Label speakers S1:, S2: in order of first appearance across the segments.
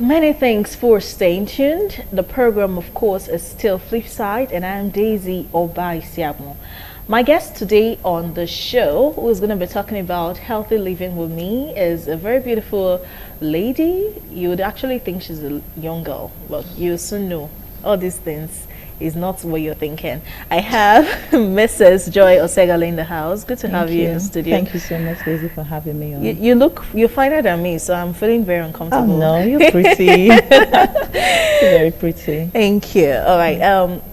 S1: Many thanks for staying tuned. The program, of course, is still Flipside, and I'm Daisy Obaisiamo. My guest today on the show, who is going to be talking about healthy living with me, is a very beautiful lady. You would actually think she's a young girl, but you soon know all these things is not what you're thinking. I have Mrs. Joy Osegale in the house. Good to have you in the studio.
S2: Thank you so much, Daisy, for having me on.
S1: You're finer than me, so I'm feeling very uncomfortable.
S2: Oh no, you're pretty. Very pretty.
S1: Thank you. All right.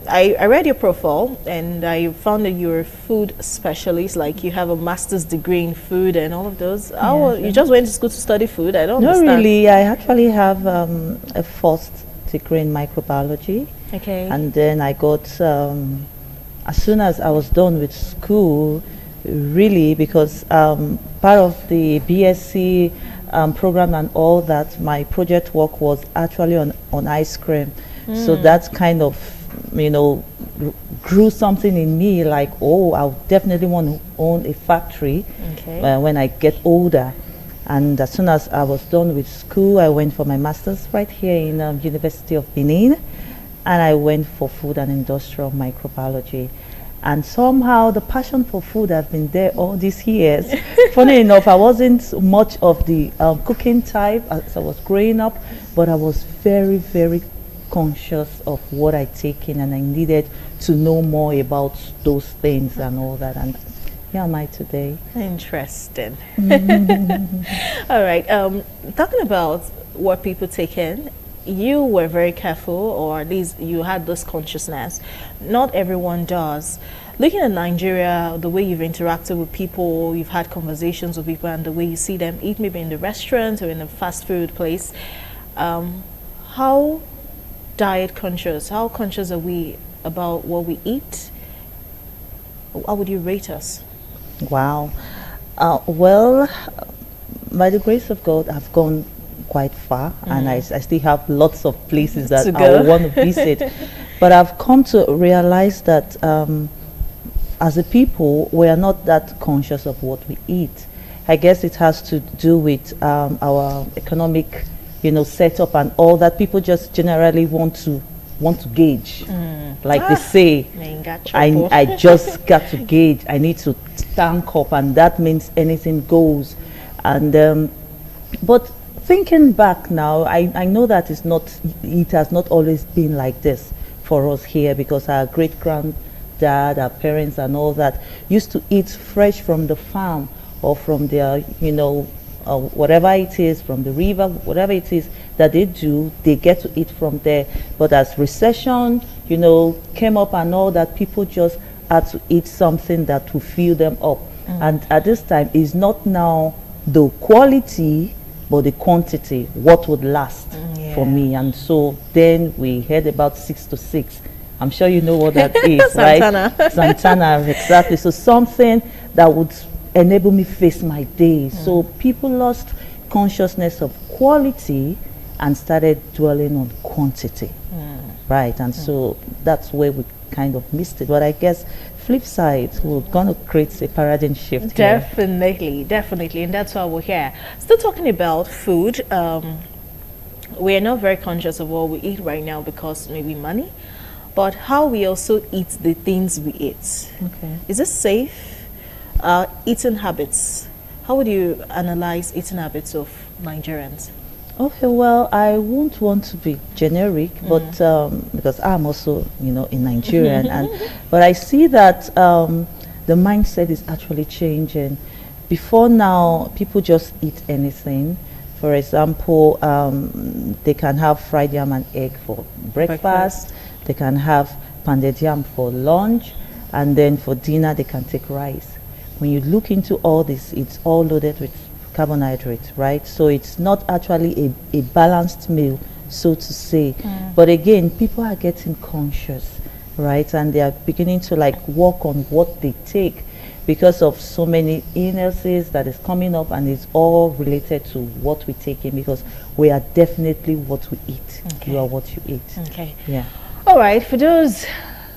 S1: I read your profile and I found that you're a food specialist. Like you have a master's degree in food and all of those. Oh, you just went to school to study food? I don't understand.
S2: No, really. I actually have a first degree in microbiology.
S1: Okay.
S2: And then I got, as soon as I was done with school, really, because part of the BSc program and all that, my project work was actually on ice cream. So that kind of, grew something in me like, oh, I definitely want to own a factory when I get older. And as soon as I was done with school, I went for my master's right here in University of Benin. And I went for food and industrial microbiology. And somehow the passion for food has been there all these years. Funny enough, I wasn't much of the cooking type as I was growing up, but I was very, very conscious of what I take in, and I needed to know more about those things and all that. And here am I today.
S1: Interesting. All right. Talking about what people take in, you were very careful, or at least you had this consciousness. Not everyone does. Looking at Nigeria, the way you've interacted with people, you've had conversations with people, and the way you see them eat, maybe in the restaurant or in a fast food place, how diet conscious, how conscious are we about what we eat? How would you rate us?
S2: Wow. Well, by the grace of God, I've gone quite far, and I still have lots of places that I want to visit. But I've come to realize that as a people, we are not that conscious of what we eat. I guess it has to do with our economic, setup and all that. People just generally want to gauge, like they say. I just got to gauge. I need to tank up, and that means anything goes. And but thinking back now, I know that it has not always been like this for us here, because our great-granddad, our parents and all that used to eat fresh from the farm or from their, whatever it is, from the river, whatever it is that they do, they get to eat from there. But as recession, came up and all that, people just had to eat something that will fill them up. And at this time, it's not now the quality, but the quantity, what would last for me. And so then we heard about 6 to 6. I'm sure you know what that is,
S1: Santana.
S2: right? Santana, exactly. So something that would enable me face my day. So people lost consciousness of quality and started dwelling on quantity, right? And so that's where we kind of missed it. But I guess Flipside, we're going to create a paradigm shift.
S1: Definitely, definitely, and that's why we're here. Still talking about food. We are not very conscious of what we eat right now because maybe money, but how we also eat the things we eat.
S2: Okay.
S1: Is it safe? Eating habits. How would you analyze eating habits of Nigerians?
S2: Okay, well, I won't want to be generic, but because I'm also, a Nigerian, but I see that the mindset is actually changing. Before now, people just eat anything. For example, they can have fried yam and egg for breakfast. They can have pounded yam for lunch, and then for dinner they can take rice. When you look into all this, it's all loaded with carbohydrates, right? So it's not actually a balanced meal, so to say. But again, people are getting conscious, right? And they are beginning to work on what they take, because of so many illnesses that is coming up, and it's all related to what we take in, because we are definitely what we eat. You are what you eat.
S1: Okay.
S2: Yeah.
S1: All right, for those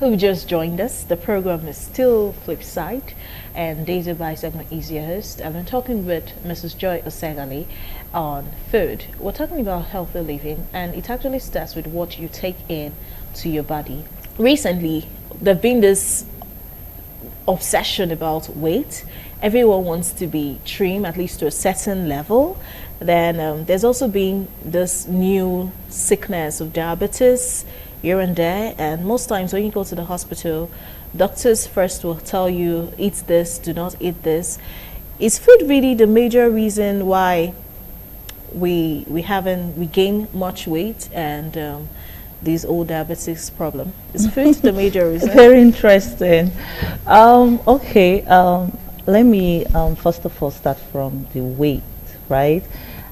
S1: who just joined us, the program is still Flipside, and Daisy by segment is your host. I've been talking with Mrs. Joy Osegali on food. We're talking about healthy living, and it actually starts with what you take in to your body. Recently, there's been this obsession about weight. Everyone wants to be trim, at least to a certain level. Then there's also been this new sickness of diabetes here and there, and most times when you go to the hospital, doctors first will tell you eat this, do not eat this. Is food really the major reason why we gain much weight and this old diabetes problem? Is food the major reason?
S2: Very interesting. Okay, let me first of all start from the weight, right?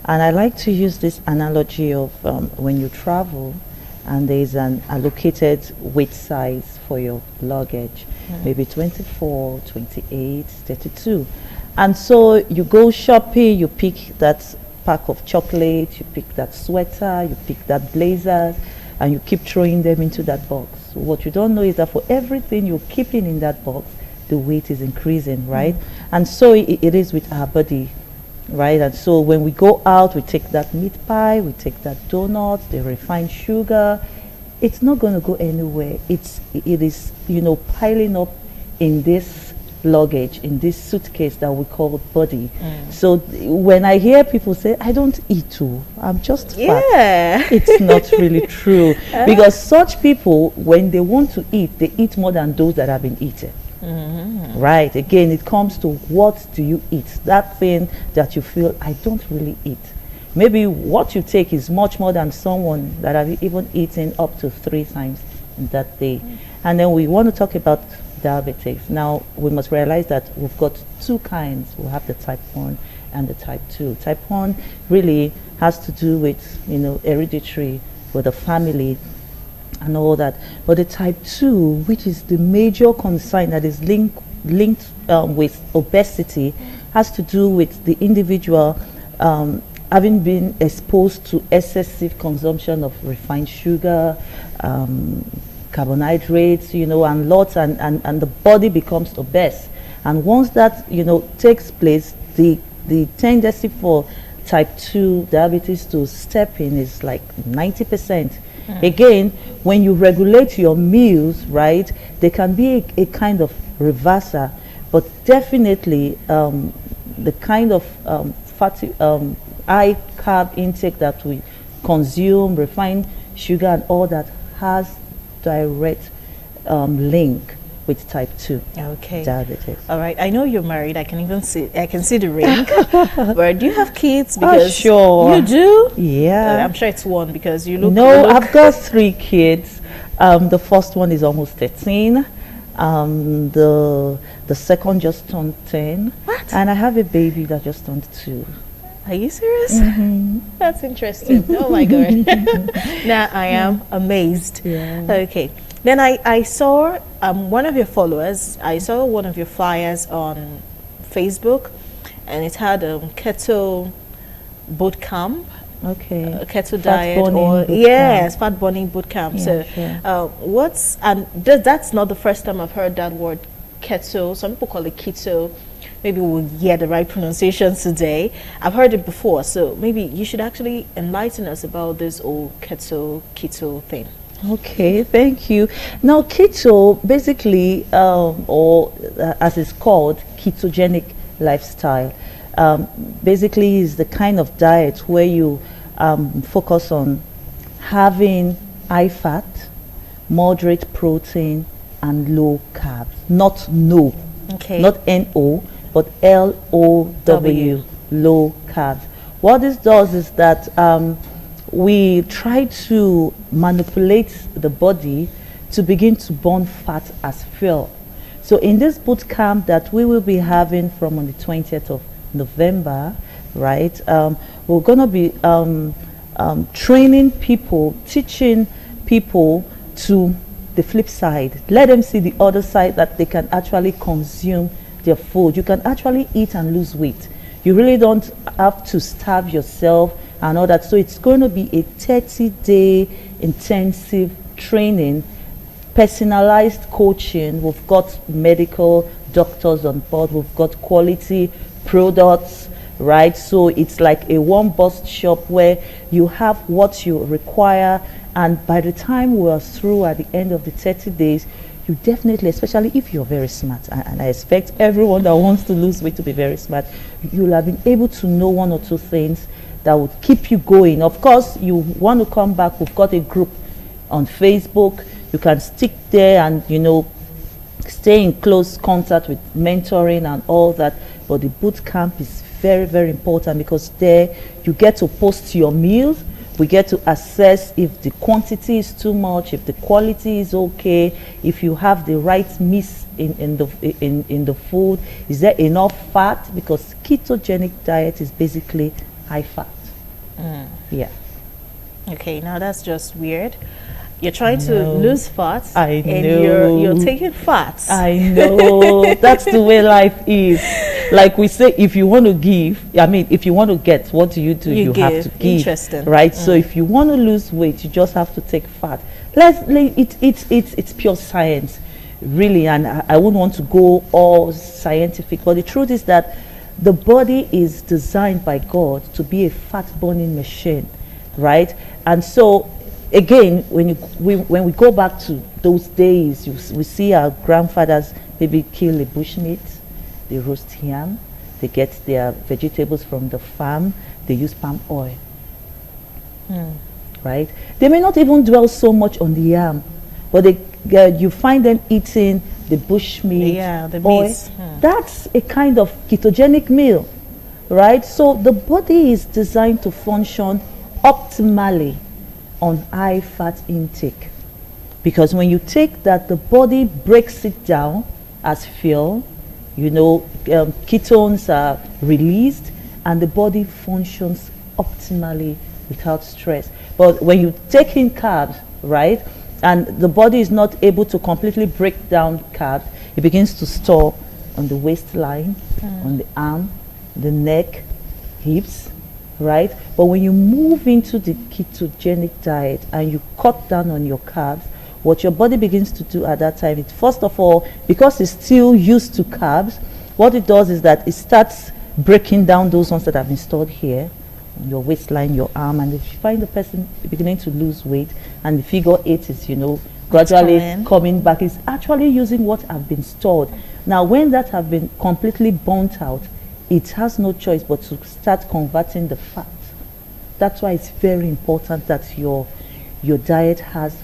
S2: And I like to use this analogy of when you travel and there's an allocated weight size for your luggage, maybe 24, 28, 32. And so you go shopping, you pick that pack of chocolate, you pick that sweater, you pick that blazer, and you keep throwing them into that box. What you don't know is that for everything you're keeping in that box, the weight is increasing, right? And so it is with our body, right? And so when we go out, we take that meat pie, we take that donut, the refined sugar, it's not going to go anywhere. It is, you know, piling up in this luggage, in this suitcase that we call body. So when I hear people say, I don't eat too, I'm just fat, it's not really true. Because such people, when they want to eat, they eat more than those that have been eaten. Right, again, it comes to what do you eat, that thing that you feel I don't really eat. Maybe what you take is much more than someone that have even eaten up to 3 times in that day. And then we want to talk about diabetes. Now we must realize that we've got 2 kinds. We have the type 1 and the type 2. Type 1 really has to do with, you know, hereditary, with the family and all that. But the type 2, which is the major concern that is linked with obesity, has to do with the individual having been exposed to excessive consumption of refined sugar, carbohydrates, you know, and lots, and the body becomes obese. And once that, you know, takes place, the tendency for type 2 diabetes to step in is like 90%. Again, when you regulate your meals, right, there can be a kind of reverser, but definitely the kind of fatty, high carb intake that we consume, refined sugar and all that, has direct link with type 2 diabetes.
S1: All right, I know you're married. I can see the ring. But do you have kids? Because
S2: sure.
S1: You do?
S2: Yeah.
S1: I'm sure it's 1 because you look.
S2: No, I've got 3 kids. The first one is almost 13. The second just turned 10.
S1: What?
S2: And I have a baby that just turned 2.
S1: Are you serious? That's interesting. Oh my God. Now I am amazed.
S2: Yeah.
S1: Okay. Then I saw one of your followers, I saw one of your flyers on Facebook, and it had keto boot camp.
S2: Okay.
S1: Keto diet, or yes, fat burning boot camp.
S2: Yeah,
S1: So
S2: sure.
S1: that's not the first time I've heard that word keto. Some people call it keto. Maybe we'll get the right pronunciation today. I've heard it before, so maybe you should actually enlighten us about this old keto thing.
S2: Okay, thank you. Now, keto basically, or as it's called, ketogenic lifestyle, basically is the kind of diet where you focus on having high fat, moderate protein, and low carbs. Not no, not NO, but LOW, low carbs. What this does is that we try to manipulate the body to begin to burn fat as fuel. So in this boot camp that we will be having from on the 20th of November, right, we're going to be training people, teaching people to the flip side. Let them see the other side, that they can actually consume their food. You can actually eat and lose weight. You really don't have to starve yourself and all that. So it's going to be a 30-day intensive training personalized coaching. We've got medical doctors on board. We've got quality products, right? So it's like a one-bus shop where you have what you require, and by the time we're through at the end of the 30 days, you definitely, especially if you're very smart, and I expect everyone that wants to lose weight to be very smart, you'll have been able to know one or two things that would keep you going. Of course, you want to come back. We've got a group on Facebook. You can stick there and, you know, stay in close contact with mentoring and all that. But the boot camp is very, very important, because there you get to post your meals. We get to assess if the quantity is too much, if the quality is okay, if you have the right mix in the food. Is there enough fat? Because ketogenic diet is basically high fat. Yeah.
S1: Okay, now that's just weird. You're trying to lose fat,
S2: I
S1: and
S2: know.
S1: you're taking fats.
S2: I know. That's the way life is. Like we say, if you want to give, I mean, if you want to get, what do? You have to give.
S1: Interesting.
S2: Right? So if you want to lose weight, you just have to take fat. It's pure science, really, and I wouldn't want to go all scientific, but the truth is that the body is designed by God to be a fat burning machine, right? And so again, when we go back to those days, we see our grandfathers maybe kill a bushmeat, they roast yam, they get their vegetables from the farm, they use palm oil, right? They may not even dwell so much on the yam, but you find them eating the bushmeat,
S1: the
S2: oil.
S1: meat.
S2: That's a kind of ketogenic meal, right? So the body is designed to function optimally on high fat intake, because when you take that, the body breaks it down as fuel, you know, ketones are released and the body functions optimally without stress. But when you take in carbs, right, and the body is not able to completely break down carbs, it begins to store on the waistline, on the arm, the neck, hips, right? But when you move into the ketogenic diet and you cut down on your carbs, what your body begins to do at that time is, first of all, because it's still used to carbs, what it does is that it starts breaking down those ones that have been stored here on your waistline, your arm. And if you find the person beginning to lose weight and the figure 8 is, you know, gradually coming back, it's actually using what have been stored. Now when that have been completely burnt out, it has no choice but to start converting the fat. That's why it's very important that your diet has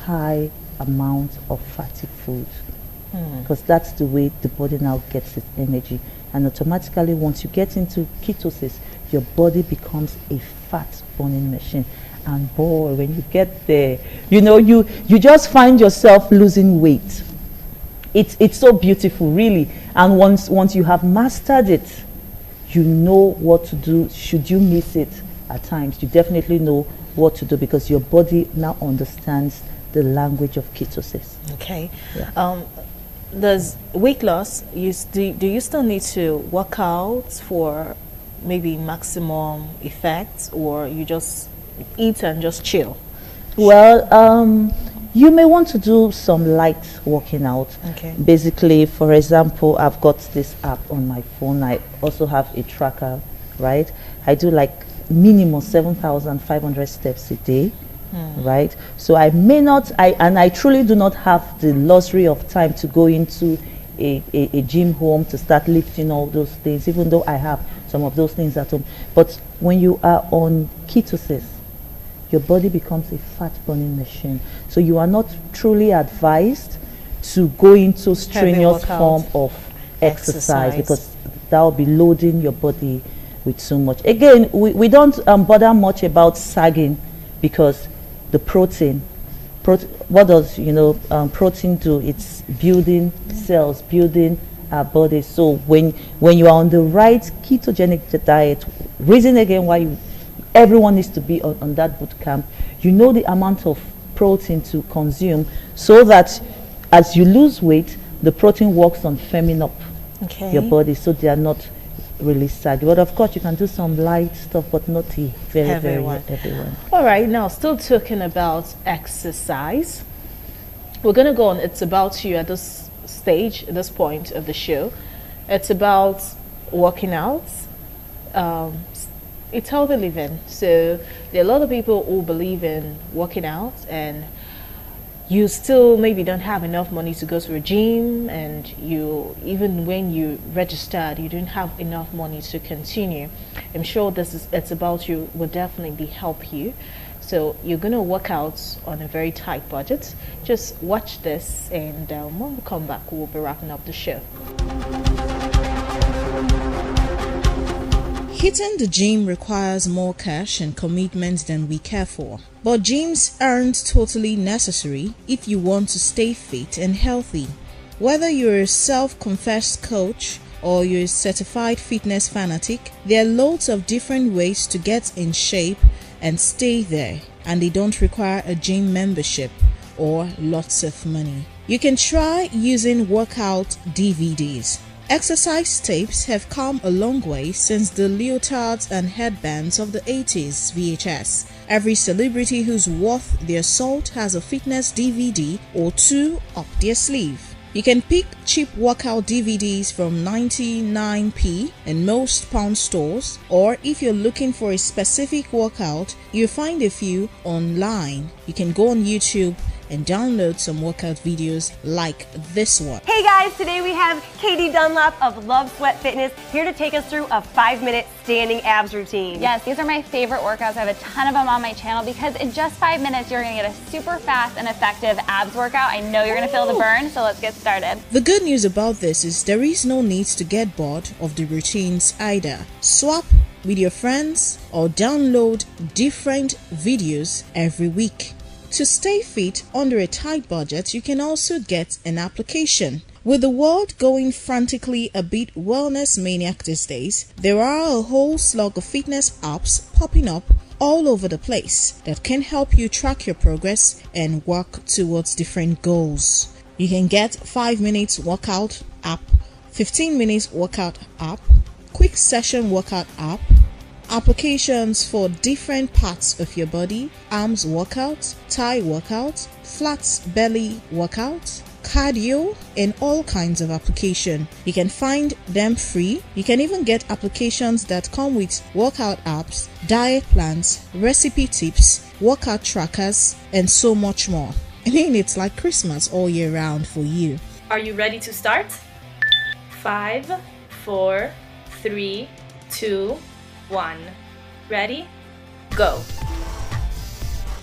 S2: high amounts of fatty foods, because that's the way the body now gets its energy. And automatically, once you get into ketosis, your body becomes a fat burning machine. And boy, when you get there, you know, you just find yourself losing weight. It's so beautiful, really. And once you have mastered it, you know what to do. Should you miss it at times, you definitely know what to do, because your body now understands the language of ketosis.
S1: Okay.
S2: Yeah.
S1: Does weight loss, do you still need to work out for maybe maximum effects, or you just eat and just chill?
S2: Well, you may want to do some light working out.
S1: Okay.
S2: Basically, for example, I've got this app on my phone. I also have a tracker, right? I do like minimum 7,500 steps a day, right? So I may not, I truly do not have the luxury of time to go into a gym home to start lifting all those things, even though I have some of those things at home. But when you are on ketosis, your body becomes a fat burning machine. So you are not truly advised to go into strenuous form of exercise, because that will be loading your body with so much. Again, we don't bother much about sagging, because the protein, what does protein do? It's building cells, building our body. So when you are on the right ketogenic diet, reason again why everyone needs to be on that boot camp, you know the amount of protein to consume, so that as you lose weight, the protein works on firming up your body, so they are not really saggy. But of course, you can do some light stuff, but not a very heavy one.
S1: All right, now still talking about exercise. we're going to go on It's About You at this stage, at this point of the show. It's about working out. It's healthy living. So there are a lot of people who believe in working out, and you still maybe don't have enough money to go to a gym, and you, even when you registered, you didn't have enough money to continue. I'm sure It's About You will definitely help you. So you're going to work out on a very tight budget. Just watch this, and when we come back, we'll be wrapping up the show.
S3: Hitting the gym requires more cash and commitment than we care for. But gyms aren't totally necessary if you want to stay fit and healthy. Whether you're a self-confessed coach or you're a certified fitness fanatic, there are loads of different ways to get in shape and stay there, and they don't require a gym membership or lots of money. You can try using workout DVDs. Exercise tapes have come a long way since the leotards and headbands of the 80s VHS. Every celebrity who's worth their salt has a fitness DVD or two up their sleeve. You can pick cheap workout DVDs from 99p in most pound stores, or if you're looking for a specific workout, you'll find a few online. You can go on YouTube and download some workout videos like this one.
S4: Hey guys, today we have Katie Dunlap of Love Sweat Fitness here to take us through a 5-minute standing abs routine.
S5: Yes, these are my favorite workouts. I have a ton of them on my channel because in just 5 minutes you're going to get a super fast and effective abs workout. I know you're going to feel the burn, so let's get started.
S3: The good news about this is there is no need to get bored of the routines either. Swap with your friends or download different videos every week. To stay fit under a tight budget, you can also get an application. With the world going frantically a bit wellness maniac these days, there are a whole slug of fitness apps popping up all over the place that can help you track your progress and work towards different goals. You can get 5 minutes workout app, 15 minutes workout app, quick session workout app, applications for different parts of your body, arms workout, thigh workout, flat belly workout, cardio, and all kinds of application. You can find them free. You can even get applications that come with workout apps, diet plans, recipe tips, workout trackers, and so much more. I mean, it's like Christmas all year round for you.
S6: Are you ready to start? 5, 4, 3, 2, 1. Ready? Go.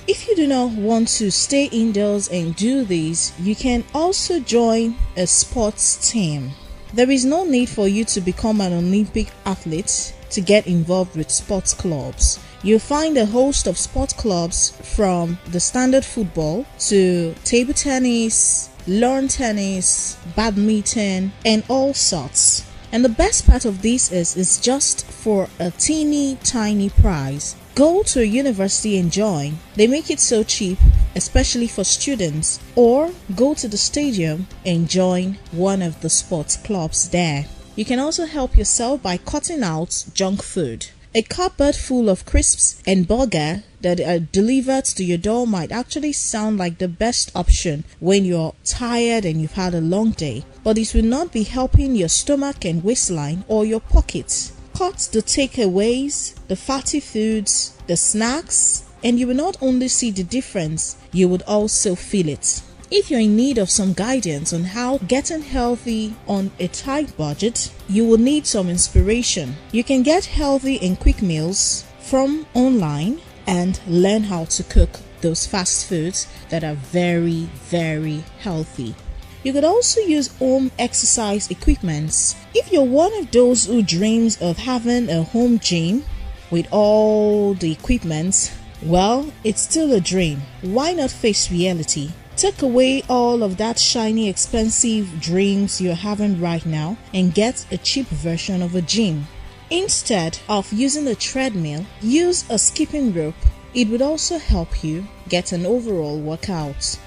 S3: If you do not want to stay indoors and do this, you can also join a sports team. There is no need for you to become an Olympic athlete to get involved with sports clubs. You'll find a host of sports clubs from the standard football to table tennis, lawn tennis, badminton, and all sorts. And the best part of this is it's just for a teeny tiny price. Go to a university and join. They make it so cheap, especially for students. Or go to the stadium and join one of the sports clubs there. You can also help yourself by cutting out junk food. A cupboard full of crisps and burger that are delivered to your door might actually sound like the best option when you're tired and you've had a long day, but it will not be helping your stomach and waistline or your pockets. Cut the takeaways, the fatty foods, the snacks, and you will not only see the difference, you would also feel it. If you're in need of some guidance on how getting healthy on a tight budget, you will need some inspiration. You can get healthy and quick meals from online and learn how to cook those fast foods that are very, very healthy. You could also use home exercise equipments. If you're one of those who dreams of having a home gym with all the equipment, well, it's still a dream. Why not face reality? Take away all of that shiny, expensive dreams you're having right now and get a cheap version of a gym. Instead of using a treadmill, use a skipping rope. It would also help you get an overall workout.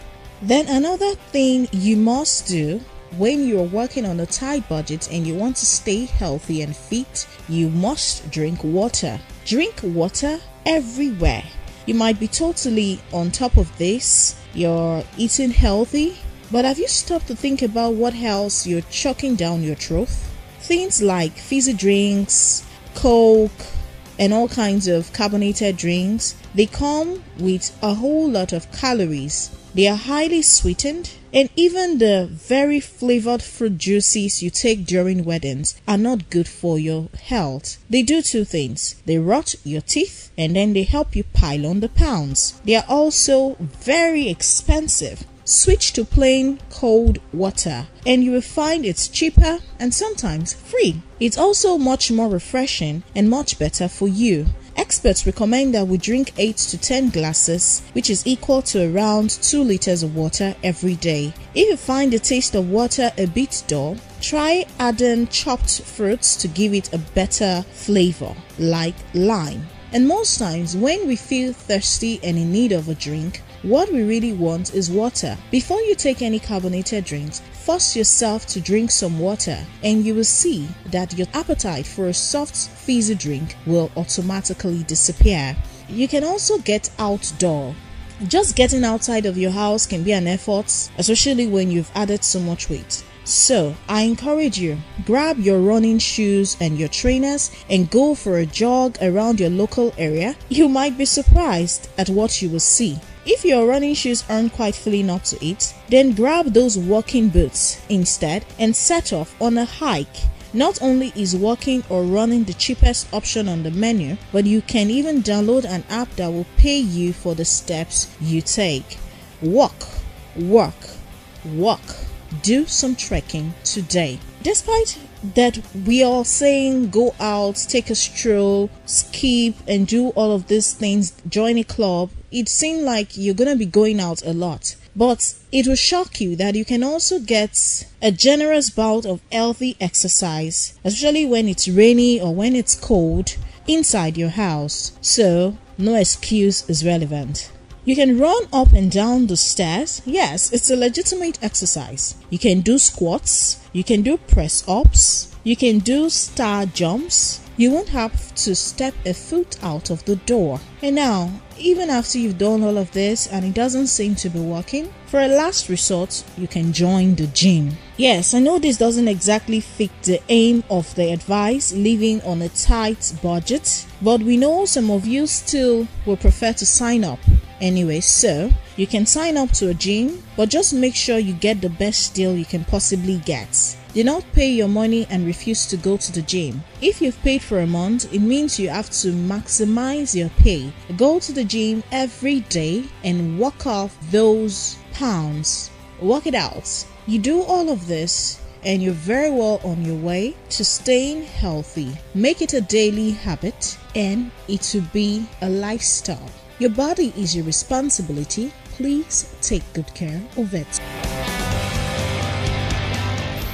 S3: Then another thing you must do when you're working on a tight budget and you want to stay healthy and fit, you must drink water. Drink water everywhere. You might be totally on top of this, you're eating healthy, but have you stopped to think about what else you're chucking down your throat? Things like fizzy drinks, Coke, and all kinds of carbonated drinks, they come with a whole lot of calories. They are highly sweetened, and even the very flavored fruit juices you take during weddings are not good for your health. They do two things. They rot your teeth, and then they help you pile on the pounds. They are also very expensive. Switch to plain cold water and you will find it's cheaper and sometimes free. It's also much more refreshing and much better for you. Experts recommend that we drink 8 to 10 glasses, which is equal to around 2 liters of water every day. If you find the taste of water a bit dull, try adding chopped fruits to give it a better flavor, like lime. And most times when we feel thirsty and in need of a drink, what we really want is water. Before you take any carbonated drinks, force yourself to drink some water and you will see that your appetite for a soft fizzy drink will automatically disappear. You can also get outdoor. Just getting outside of your house can be an effort, especially when you've added so much weight. So, I encourage you, grab your running shoes and your trainers and go for a jog around your local area. You might be surprised at what you will see. If your running shoes aren't quite filling up to it, then grab those walking boots instead and set off on a hike. Not only is walking or running the cheapest option on the menu, but you can even download an app that will pay you for the steps you take. Walk, work, walk. Do some trekking today. Despite that we are saying go out, take a stroll, skip and do all of these things, join a club, it seems like you're going to be going out a lot. But it will shock you that you can also get a generous bout of healthy exercise, especially when it's rainy or when it's cold, inside your house. So no excuse is relevant. You can run up and down the stairs. Yes, it's a legitimate exercise. You can do squats, you can do press-ups, you can do star jumps. You won't have to step a foot out of the door. And now, even after you've done all of this and it doesn't seem to be working, for a last resort, you can join the gym. Yes, I know this doesn't exactly fit the aim of the advice, living on a tight budget, but we know some of you still will prefer to sign up. Anyway, so you can sign up to a gym, but just make sure you get the best deal you can possibly get. Do not pay your money and refuse to go to the gym. If you've paid for a month, it means you have to maximize your pay. Go to the gym every day and walk off those pounds. Work it out. You do all of this and you're very well on your way to staying healthy. Make it a daily habit and it will be a lifestyle. Your body is your responsibility. Please take good care of it.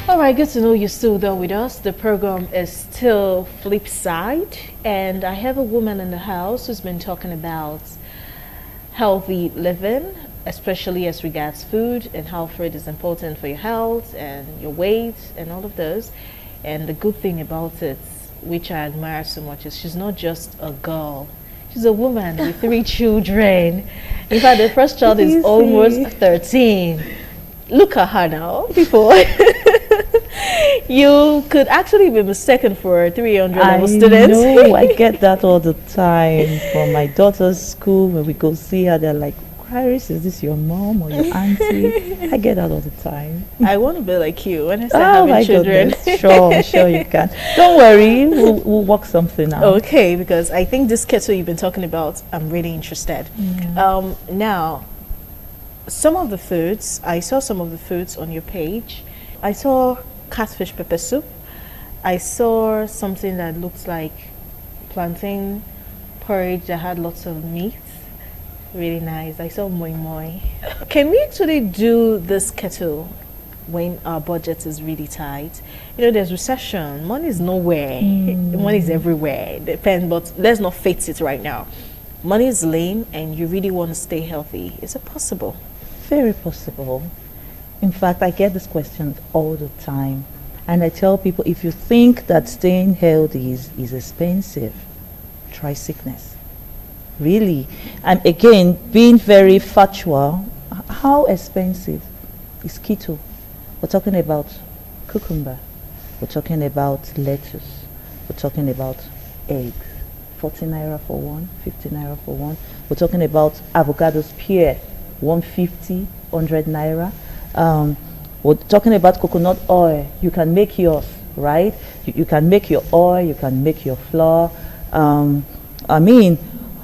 S1: Alright, good to know you're still there with us. The program is still Flipside, and I have a woman in the house who's been talking about healthy living, especially as regards food and how food is important for your health and your weight and all of those. And the good thing about it, which I admire so much, is she's not just a girl. She's a woman with 3 children. In fact, the first child is almost 13. Look at her now, people. You could actually be mistaken for a 300 level student.
S2: No, I get that all the time from my daughter's school. When we go see her, they're like, Iris, is this your mom or your auntie? I get that all the time.
S1: I want to be like you when I start having children.
S2: Goodness. Sure you can. Don't worry, we'll work something out.
S1: Okay, because I think this keto you've been talking about, I'm really interested. Yeah. Now, some of the foods, I saw some of the foods on your page. I saw catfish pepper soup. I saw something that looks like plantain porridge that had lots of meat. Really nice. I saw moi moi. Can we actually do this keto when our budget is really tight? You know, there's recession. Money is nowhere. Money is everywhere. Depends, but let's not face it right now. Money is lean and you really want to stay healthy. Is it possible?
S2: Very possible. In fact, I get this question all the time. And I tell people, if you think that staying healthy is expensive, try sickness. really. And again, being very factual, how expensive is keto? We're talking about cucumber, we're talking about lettuce, we're talking about eggs, 40 naira for one, 50 naira for one. We're talking about avocados pear, 150, 100 naira. We're talking about coconut oil. You can make yours, right? You can make your oil, you can make your flour. I mean,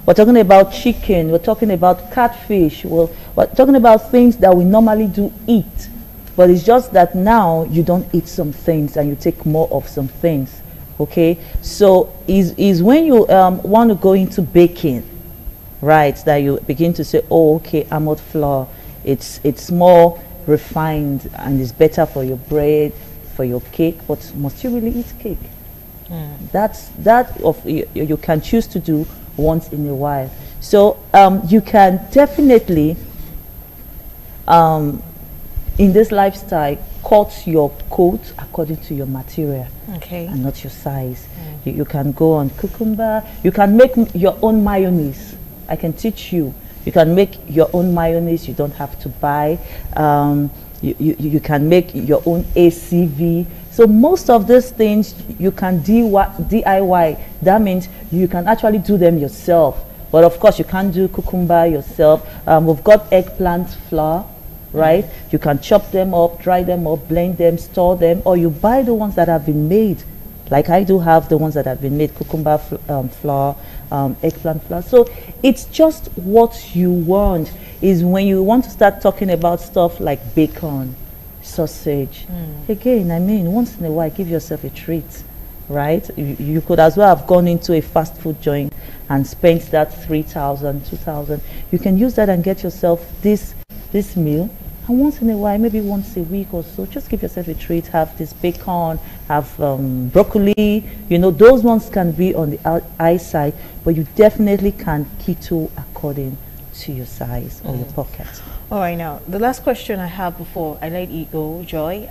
S2: we're talking about chicken, we're talking about catfish, we're talking about things that we normally do eat. But it's just that now you don't eat some things and you take more of some things. Okay, so is when you want to go into baking, right, that you begin to say, oh, okay, almond flour, it's more refined and it's better for your bread, for your cake. But must you really eat cake? You can choose to do once in a while. So you can definitely in this lifestyle cut your coat according to your material, okay, and not your size. You can go on cucumber. You can make your own mayonnaise. I can teach you. You can make your own mayonnaise. You don't have to buy. You can make your own ACV. So most of these things you can DIY. That means you can actually do them yourself. But of course you can't do cucumber yourself. We've got eggplant flour, right? You can chop them up, dry them up, blend them, store them, or you buy the ones that have been made. Like I do have the ones that have been made, cucumber flour, eggplant flour. So it's just what you want. Is when you want to start talking about stuff like bacon, sausage. Again, I mean, once in a while, give yourself a treat, right? You could as well have gone into a fast food joint and spent that 3,000, 2,000. You can use that and get yourself this meal. And once in a while, maybe once a week or so, just give yourself a treat. Have this bacon, have broccoli. You know, those ones can be on the eyesight, but you definitely can keto according to your size or your pocket.
S1: All right, now the last question I have before I let you go, Joy.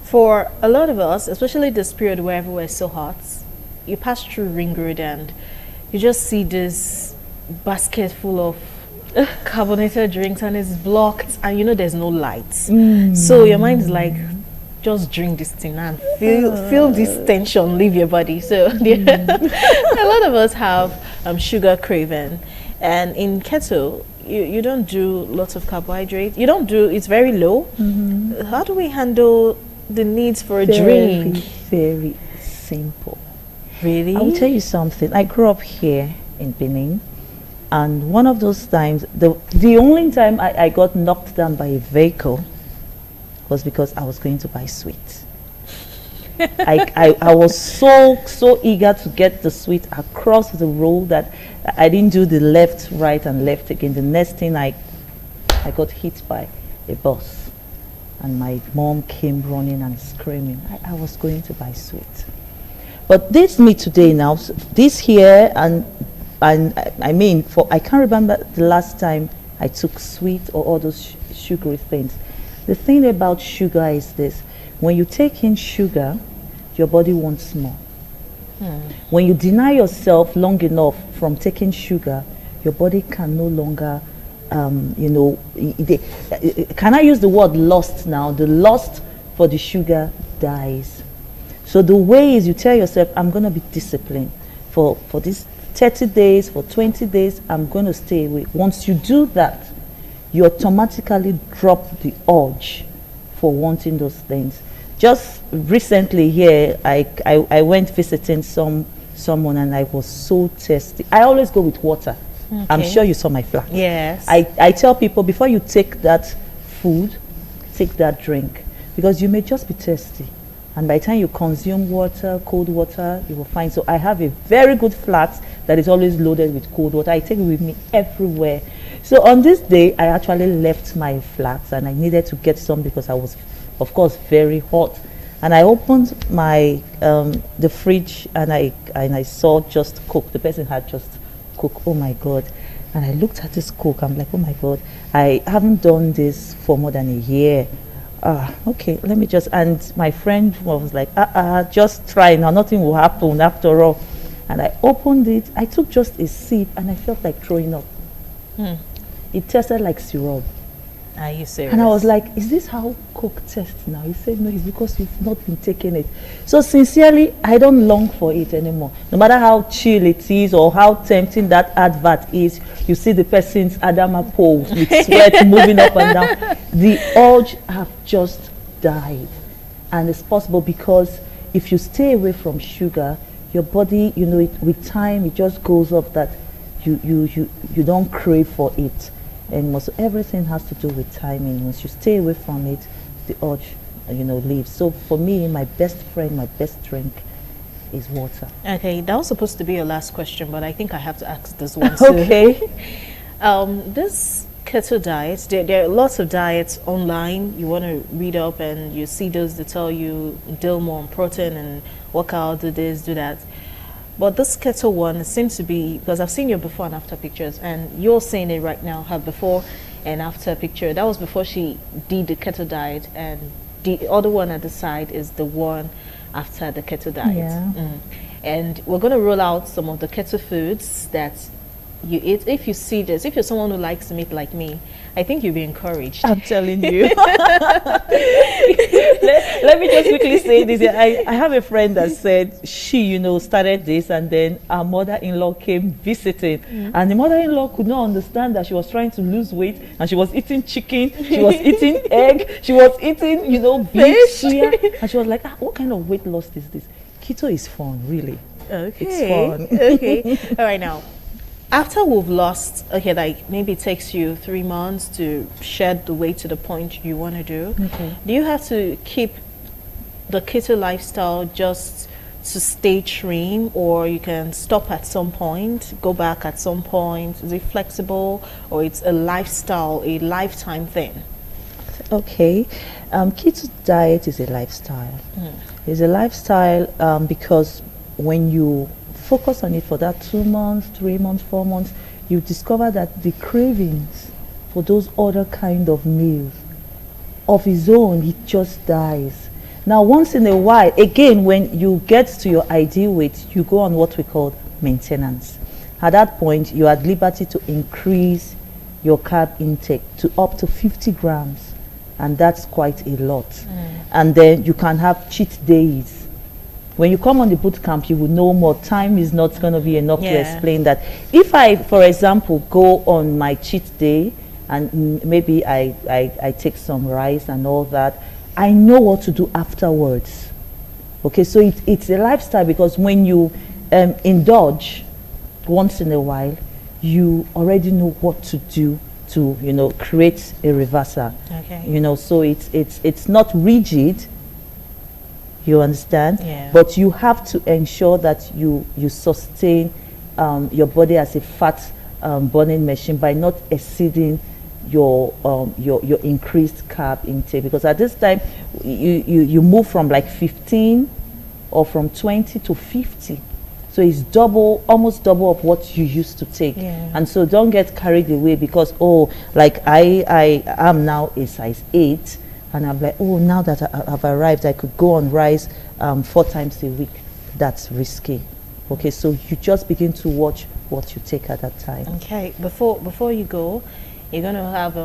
S1: For a lot of us, especially this period where everywhere is so hot, you pass through Ring Road and you just see this basket full of carbonated drinks and it's blocked, and you know there's no lights. So your mind is like, just drink this thing and feel this tension leave your body. So a lot of us have sugar craving, and in keto you don't do lots of carbohydrates. You don't do, it's very low. How do we handle the needs for a drink?
S2: Very simple.
S1: Really?
S2: I will tell you something. I grew up here in Benin, and one of those times, the only time I got knocked down by a vehicle was because I was going to buy sweets. I was so eager to get the sweet across the road that I didn't do the left, right, and left again. The next thing I got hit by a bus, and my mom came running and screaming. I was going to buy sweet. But this me today now, this here, and I mean, I can't remember the last time I took sweet or all those sugary things. The thing about sugar is this: when you take in sugar, your body wants more. When you deny yourself long enough from taking sugar, your body can no longer, you know, can I use the word lust now? The lust for the sugar dies. So the way is you tell yourself, I'm going to be disciplined. For this 30 days, for 20 days, I'm going to stay away. Once you do that, you automatically drop the urge for wanting those things. Just recently here, I went visiting someone and I was so thirsty. I always go with water. Okay. I'm sure you saw my flag.
S1: Yes.
S2: I tell people, before you take that food, take that drink, because you may just be thirsty. And by the time you consume water, cold water, you will find. So I have a very good flask that is always loaded with cold water. I take it with me everywhere. So on this day, I actually left my flask and I needed to get some because I was, of course, very hot. And I opened my the fridge and I saw just Coke. The person had just Coke. Oh my God. And I looked at this Coke. I'm like, oh my God, I haven't done this for more than a year. Okay, let me just, and my friend was like, just try now, nothing will happen after all. And I opened it. I took just a sip, and I felt like throwing up. It tasted like syrup.
S1: Are you serious?
S2: And I was like, is this how Coke tastes now? He said, no, it's because you've not been taking it. So sincerely, I don't long for it anymore. No matter how chill it is or how tempting that advert is, you see the person's Adama pose with sweat moving up and down. The urge have just died. And it's possible because if you stay away from sugar, your body, you know, with time, it just goes up that you don't crave for it anymore. So everything has to do with timing. Once you stay away from it, the urge, you know, leaves. So for me, my best friend, my best drink is water.
S1: Okay, that was supposed to be your last question, but I think I have to ask this one too.
S2: Okay.
S1: This keto diet, there are lots of diets online. You want to read up and you see those that tell you deal more on protein and work out, do this, do that. But this keto one seems to be, because I've seen your before and after pictures, and you're seeing it right now, her before and after picture. That was before she did the keto diet, and the other one at the side is the one after the keto diet.
S2: Yeah.
S1: And we're going to roll out some of the keto foods that you eat. If you see this, if you're someone who likes meat like me, I think you'll be encouraged.
S2: I'm telling you. let me just quickly say this. I have a friend that said she, you know, started this, and then her mother-in-law came visiting, and the mother-in-law could not understand that she was trying to lose weight, and she was eating chicken, she was eating egg, she was eating, you know, beef, suya, and she was like, what kind of weight loss is this? Keto is fun, really.
S1: Okay.
S2: It's fun.
S1: Okay. All right, now, after we've lost, okay, like maybe it takes you 3 months to shed the weight to the point you want to do.
S2: Okay.
S1: Do you have to keep the keto lifestyle just to stay trim, or you can stop at some point, go back at some point? Is it flexible, or it's a lifestyle, a lifetime thing?
S2: Okay. Keto diet is a lifestyle. It's a lifestyle because when you focus on it for that 2 months, 3 months, 4 months, you discover that the cravings for those other kind of meals of its own, it just dies. Now, once in a while, again, when you get to your ideal weight, you go on what we call maintenance. At that point, you are at liberty to increase your carb intake to up to 50 grams, and that's quite a lot. And then you can have cheat days. When you come on the boot camp, you will know more. Time is not going to be enough to explain that. If I, for example, go on my cheat day and maybe I take some rice and all that, I know what to do afterwards. Okay, so it's a lifestyle, because when you indulge once in a while, you already know what to do to, you know, create a reversal.
S1: Okay.
S2: You know, so it's not rigid. You understand?
S1: Yeah.
S2: But you have to ensure that you sustain your body as a fat burning machine by not exceeding your increased carb intake, because at this time you move from like 15 or from 20 to 50, so it's double, almost double of what you used to take. And so don't get carried away, because like I am now a size 8, and I'm like, now that I've arrived, I could go on rice 4 times a week. That's risky. Okay, so you just begin to watch what you take at that time.
S1: Okay, before you go, you're going to have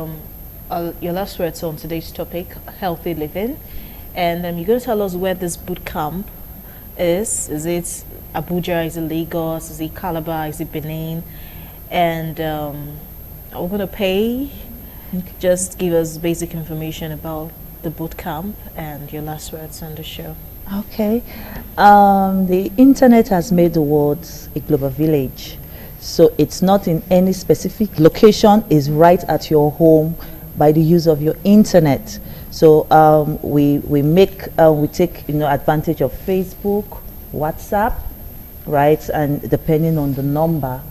S1: your last words on today's topic, healthy living, and you're going to tell us where this boot camp is. Is it Abuja? Is it Lagos? Is it Calabar? Is it Benin? And we're going to pay. Just give us basic information about the boot camp and your last words on the show.
S2: Okay. The internet has made the world a global village. So it's not in any specific location, it's right at your home by the use of your internet. So we take, you know, advantage of Facebook, WhatsApp, right? And depending on the number,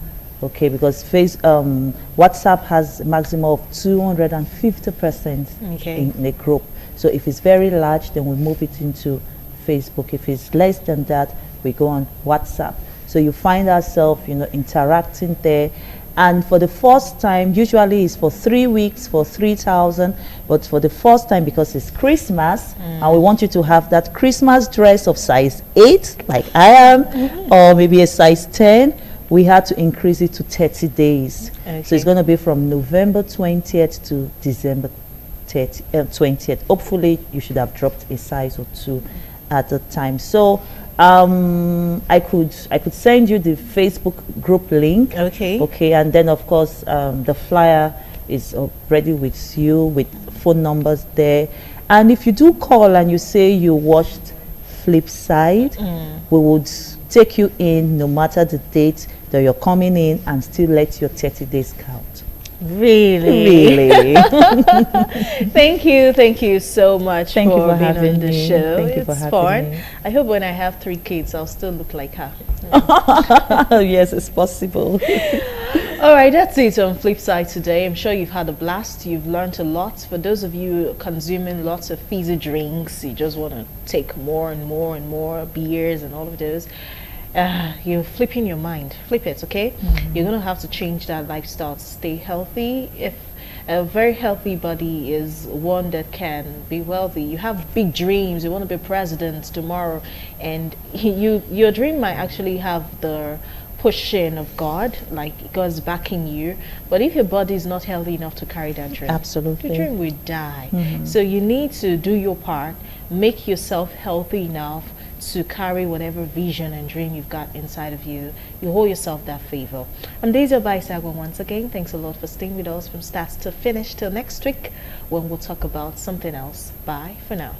S2: okay, because WhatsApp has a maximum of 250% in a group. So if it's very large, then we move it into Facebook. If it's less than that, we go on WhatsApp. So you find ourselves, you know, interacting there, And for the first time, usually it's for 3 weeks for 3,000, but for the first time, because it's Christmas, and we want you to have that Christmas dress of size 8, like I am, or maybe a size 10, we had to increase it to 30 days. Okay. So it's going to be from November 20th to December 20th. Hopefully, you should have dropped a size or 2 at the time. So I could send you the Facebook group link. Okay, and then of course the flyer is already with you, with phone numbers there. And if you do call and you say you watched Flipside, we would take you in no matter the date that you're coming in, and still let your 30 days count.
S1: Really? Thank you so much for being on the show.
S2: Thank you for having me.
S1: I hope when I have 3 kids, I'll still look like her.
S2: Yes, it's possible.
S1: All right, that's it on Flipside today. I'm sure you've had a blast. You've learned a lot. For those of you consuming lots of fizzy drinks, you just want to take more and more and more beers and all of those. You're flipping your mind. Flip it, okay? You're going to have to change that lifestyle to stay healthy. If a very healthy body is one that can be wealthy, you have big dreams, you want to be president tomorrow, and your dream might actually have the pushing of God, like God's backing you. But if your body is not healthy enough to carry that dream,
S2: absolutely,
S1: your dream will die. So you need to do your part, make yourself healthy enough to carry whatever vision and dream you've got inside of you. You hold yourself that favor. I'm Daisy Obaisiagwon once again. Thanks a lot for staying with us from start to finish. Till next week when we'll talk about something else. Bye for now.